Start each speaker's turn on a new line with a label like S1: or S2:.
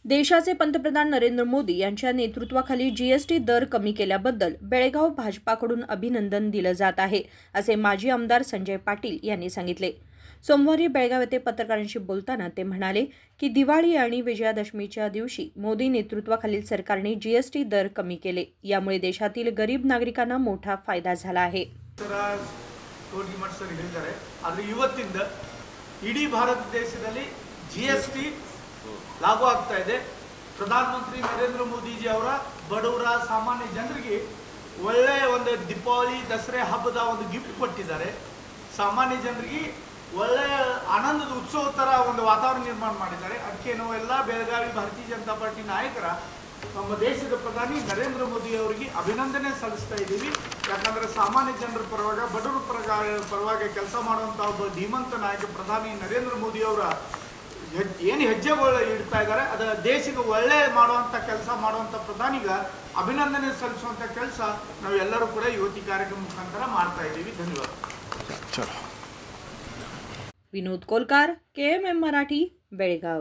S1: देशाचे पंतप्रधान नरेंद्र मोदी यांच्या नेतृत्वाखाली जीएसटी दर कमी केल्याबद्दल बेळगाव भाजपाकडून अभिनंदन दिलं जात आहे, असे माजी आमदार संजय पाटील यांनी सांगितले। सोमवारी बेळगाव येथे पत्रकारांशी बोलताना ते म्हणाले की दिवाळी आणि विजयादशमीच्या दिवशी मोदी नेतृत्वाखालील सरकारने जीएसटी दर कमी केले, यामुळे देशातील गरीब नागरिकांना मोठा फायदा झाला आहे।
S2: इडी भारत देशದಲ್ಲಿ जीएसटी लागू ಆಗ್ತಾ ಇದೆ। ಪ್ರಧಾನಮಂತ್ರಿ ನರೇಂದ್ರ ಮೋದಿಜಿ ಅವರ ಬಡವರ ಸಾಮಾನ್ಯ ಜನರಿಗೆ ಒಳ್ಳೆ ಒಂದು ದೀಪಾವಳಿ ದಸರಾ ಹಬ್ಬದ ಒಂದು ಗಿಫ್ಟ್ ಕೊಟ್ಟಿದ್ದಾರೆ। ಸಾಮಾನ್ಯ ಜನರಿಗೆ ಒಳ್ಳೆ ಆನಂದದ ಉತ್ಸವ ತರ ಒಂದು ವಾತಾವರಣ ನಿರ್ಮಾಣ ಮಾಡಿದ್ದಾರೆ। ಅದಕ್ಕೆ ನಾವು ಎಲ್ಲ ಬೆಳಗಾವಿ ಭಾರತೀಯ ಜನತಾ ಪಾರ್ಟಿ ನಾಯಕರ ನಮ್ಮ ದೇಶದ ಪ್ರಧಾನಿ ನರೇಂದ್ರ ಮೋದಿ ಅವರಿಗೆ ಅಭಿನಂದನೆ ಸಲ್ಲಿಸ್ತಾ ಇದ್ದೀವಿ। ಯಾಕಂದ್ರೆ ಸಾಮಾನ್ಯ ಜನರ ಪರವಾಗಿ ಬಡವರ ಪರವಾಗಿ ಕೆಲಸ ಮಾಡುವಂತ ಒಬ್ಬ ಧೀಮಂತ ನಾಯಕ ಪ್ರಧಾನಿ ನರೇಂದ್ರ ಮೋದಿ ಅವರ ಏನು ಹೆಜ್ಜೆಗಳು ಇಡ್ತಾ ಇದ್ದಾರೆ, ಅದ ದೇಶಕ್ಕೆ ಒಳ್ಳೆ ಮಾಡುವಂತ ಕೆಲಸ ಮಾಡುವಂತ ಪ್ರಧಾನಿಗೆ ಅಭಿನಂದನೆ ಸಲ್ಲಿಸುವಂತ ಕೆಲಸ ನಾವೆಲ್ಲರೂ ಕೂಡ ಯುವತಿ ಕಾರ್ಯಕ್ರಮ ಮುಖಾಂತರ ಮಾಡ್ತಾ ಇದ್ದೀವಿ। ಧನ್ಯವಾದ।
S1: विनोद कोलकार, KMM मराठी, बेळगाव।